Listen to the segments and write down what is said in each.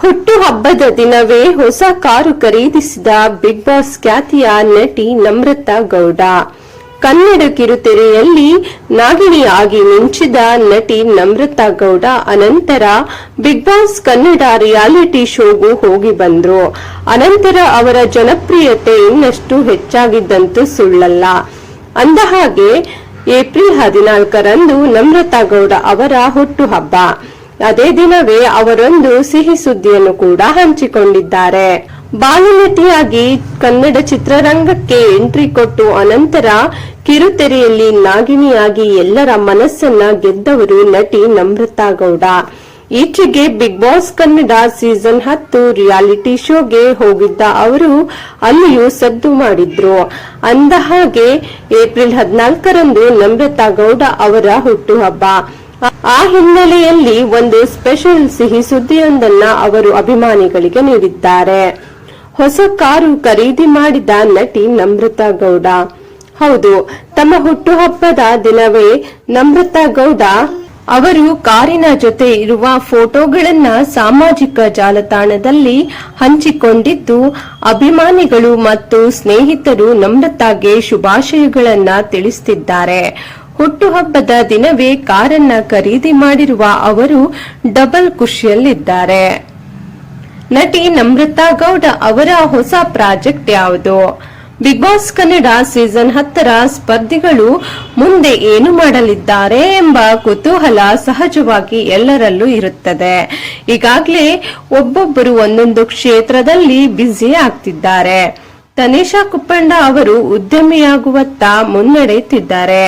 ಹುಟ್ಟುಹಬ್ಬದ ದಿನವೇ ಹೊಸ ಕಾರು ಖರೀದಿಸಿದ ಬಿಗ್ ಬಾಸ್ ಖ್ಯಾತಿಯ ನಟಿ ನಮ್ರತಾ ಗೌಡ. ಕನ್ನಡ ಕಿರುತೆರೆಯಲ್ಲಿ ನಾಗಿಣಿಯಾಗಿ ಮಿಂಚಿದ ನಟಿ ನಮ್ರತಾ ಗೌಡ ಅನಂತರ ಬಿಗ್ ಬಾಸ್ ಕನ್ನಡ ರಿಯಾಲಿಟಿ ಶೋಗೂ ಹೋಗಿ ಬಂದ್ರು. ಅನಂತರ ಅವರ ಜನಪ್ರಿಯತೆ ಇನ್ನಷ್ಟು ಹೆಚ್ಚಾಗಿದ್ದಂತೂ ಸುಳ್ಳಲ್ಲ. ಅಂದಹಾಗೆ ಏಪ್ರಿಲ್ 14ರಂದು ನಮ್ರತಾ ಗೌಡ ಅವರ ಹುಟ್ಟುಹಬ್ಬ. ಅದೇ ದಿನವೇ ಅವರೊಂದು ಸಿಹಿ ಸುದ್ದಿಯನ್ನು ಕೂಡ ಹಂಚಿಕೊಂಡಿದ್ದಾರೆ. ಬಾಲನಟಿಯಾಗಿ ಕನ್ನಡ ಚಿತ್ರರಂಗಕ್ಕೆ ಎಂಟ್ರಿ ಕೊಟ್ಟು ಅನಂತರ ಕಿರುತೆರೆಯಲ್ಲಿ ನಾಗಿಣಿಯಾಗಿ ಎಲ್ಲರ ಮನಸ್ಸನ್ನ ಗೆದ್ದವರು ನಟಿ ನಮ್ರತಾ ಗೌಡ. ಈಚೆಗೆ Bigg Boss Kannada season 10 reality ಶೋಗೆ ಹೋಗಿದ್ದ ಅವರು ಅಲ್ಲಿಯೂ ಸದ್ದು ಮಾಡಿದ್ರು. ಅಂದಹಾಗೆ ಏಪ್ರಿಲ್ 14ರಂದು ನಮ್ರತಾ ಗೌಡ ಅವರ ಹುಟ್ಟುಹಬ್ಬ. ಆ ಹಿನ್ನೆಲೆಯಲ್ಲಿ ಒಂದು ಸ್ಪೆಷಲ್ ಸಿಹಿ ಸುದ್ದಿಯೊಂದನ್ನ ಅವರು ಅಭಿಮಾನಿಗಳಿಗೆ ನೀಡಿದ್ದಾರೆ. ಹೊಸ ಕಾರು ಖರೀದಿ ಮಾಡಿದ ನಟಿ ನಮ್ರತಾ ಗೌಡ. ಹೌದು, ತಮ್ಮ ಹುಟ್ಟುಹಬ್ಬದ ದಿನವೇ ನಮ್ರತಾ ಗೌಡ ಅವರು ಕಾರಿನ ಜೊತೆ ಇರುವ ಫೋಟೋಗಳನ್ನ ಸಾಮಾಜಿಕ ಜಾಲತಾಣದಲ್ಲಿ ಹಂಚಿಕೊಂಡಿದ್ದು, ಅಭಿಮಾನಿಗಳು ಮತ್ತು ಸ್ನೇಹಿತರು ನಮ್ರತಾಗೆ ಶುಭಾಶಯಗಳನ್ನ ತಿಳಿಸುತ್ತಿದ್ದಾರೆ. ಹುಟ್ಟುಹಬ್ಬದ ದಿನವೇ ಕಾರನ್ನ ಖರೀದಿ ಮಾಡಿರುವ ಅವರು ಡಬಲ್ ಖುಷಿಯಲ್ಲಿದ್ದಾರೆ. ನಟಿ ನಮ್ರತಾ ಗೌಡ ಅವರ ಹೊಸ ಪ್ರಾಜೆಕ್ಟ್ ಯಾವುದು? ಬಿಗ್ ಬಾಸ್ ಕನ್ನಡ ಸೀಸನ್ 10ರ ಸ್ಪರ್ಧಿಗಳು ಮುಂದೆ ಏನು ಮಾಡಲಿದ್ದಾರೆ ಎಂಬ ಕುತೂಹಲ ಸಹಜವಾಗಿ ಎಲ್ಲರಲ್ಲೂ ಇರುತ್ತದೆ. ಈಗಾಗಲೇ ಒಬ್ಬೊಬ್ಬರು ಒಂದೊಂದು ಕ್ಷೇತ್ರದಲ್ಲಿ ಬ್ಯುಸಿ ಆಗ್ತಿದ್ದಾರೆ. ತನಿಷಾ ಕುಪ್ಪಂಡ ಅವರು ಉದ್ಯಮಿಯಾಗುವತ್ತ ಮುನ್ನಡೆಯುತ್ತಿದ್ದಾರೆ.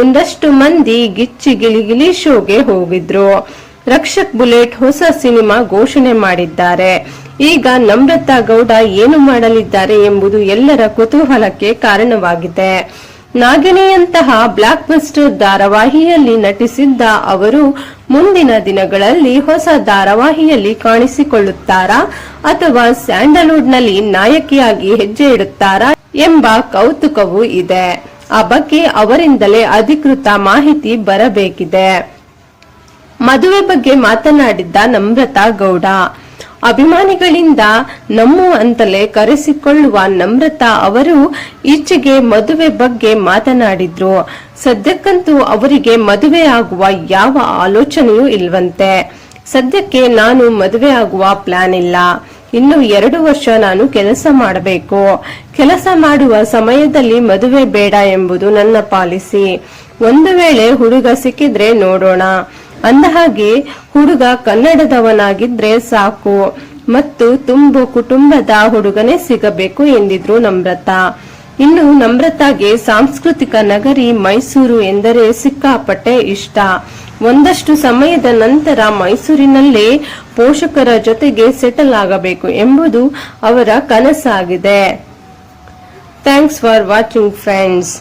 ಒಂದಷ್ಟು ಮಂದಿ ಗಿಚ್ಚಿ ಗಿಲಿಗಿಲಿ ಶೋಗೆ ಹೋಗಿದ್ರು. ರಕ್ಷಕ್ ಬುಲೆಟ್ ಹೊಸ ಸಿನಿಮಾ ಘೋಷಣೆ ಮಾಡಿದ್ದಾರೆ. ಈಗ ನಮ್ರತಾ ಗೌಡ ಏನು ಮಾಡಲಿದ್ದಾರೆ ಎಂಬುದು ಎಲ್ಲರ ಕುತೂಹಲಕ್ಕೆ ಕಾರಣವಾಗಿದೆ. ನಾಗಿಣಿಯಂತಹ ಬ್ಲಾಕ್ ಬಸ್ಟರ್ ಧಾರಾವಾಹಿಯಲ್ಲಿ ನಟಿಸಿದ್ದ ಅವರು ಮುಂದಿನ ದಿನಗಳಲ್ಲಿ ಹೊಸ ಧಾರಾವಾಹಿಯಲ್ಲಿ ಕಾಣಿಸಿಕೊಳ್ಳುತ್ತಾರಾ ಅಥವಾ ಸ್ಯಾಂಡಲ್ವುಡ್ನಲ್ಲಿ ನಾಯಕಿಯಾಗಿ ಹೆಜ್ಜೆ ಇಡುತ್ತಾರಾ ಎಂಬ ಕೌತುಕವೂ ಇದೆ. ಆ ಬಗ್ಗೆ ಅವರಿಂದಲೇ ಅಧಿಕೃತ ಮಾಹಿತಿ ಬರಬೇಕಿದೆ. ಮದುವೆ ಬಗ್ಗೆ ಮಾತನಾಡಿದ್ದ ನಮ್ರತಾ ಗೌಡ. ಅಭಿಮಾನಿಗಳಿಂದ ನಮ್ಮು ಅಂತಲೇ ಕರೆಸಿಕೊಳ್ಳುವ ನಮ್ರತಾ ಅವರು ಈಚೆಗೆ ಮದುವೆ ಬಗ್ಗೆ ಮಾತನಾಡಿದ್ರು. ಸದ್ಯಕ್ಕಂತೂ ಅವರಿಗೆ ಮದುವೆ ಆಗುವ ಯಾವ ಆಲೋಚನೆಯೂ ಇಲ್ವಂತೆ. ಸದ್ಯಕ್ಕೆ ನಾನು ಮದುವೆ ಆಗುವ ಪ್ಲಾನ್ ಇಲ್ಲ. ಇನ್ನು 2 ವರ್ಷ ನಾನು ಕೆಲಸ ಮಾಡಬೇಕು. ಕೆಲಸ ಮಾಡುವ ಸಮಯದಲ್ಲಿ ಮದುವೆ ಬೇಡ ಎಂಬುದು ನನ್ನ ಪಾಲಿಸಿ. ಒಂದು ವೇಳೆ ಹುಡುಗ ಸಿಕ್ಕಿದ್ರೆ ನೋಡೋಣ. ಅಂದಹಾಗೆ ಹುಡುಗ ಕನ್ನಡದವನಾಗಿದ್ರೆ ಸಾಕು ಮತ್ತು ತುಂಬು ಕುಟುಂಬದ ಹುಡುಗನೇ ಸಿಗಬೇಕು ಎಂದಿದ್ರು ನಮ್ರತಾ. ಇನ್ನು ನಮ್ರತಾಗೆ ಸಾಂಸ್ಕೃತಿಕ ನಗರಿ ಮೈಸೂರು ಎಂದರೆ ಸಿಕ್ಕಾಪಟ್ಟೆ ಇಷ್ಟ. ಒಂದಷ್ಟು ಸಮಯದ ನಂತರ ಮೈಸೂರಿನಲ್ಲೇ ಪೋಷಕರ ಜೊತೆಗೆ ಸೆಟಲ್ ಆಗಬೇಕು ಎಂಬುದು ಅವರ ಕನಸಾಗಿದೆ. Thanks for watching friends.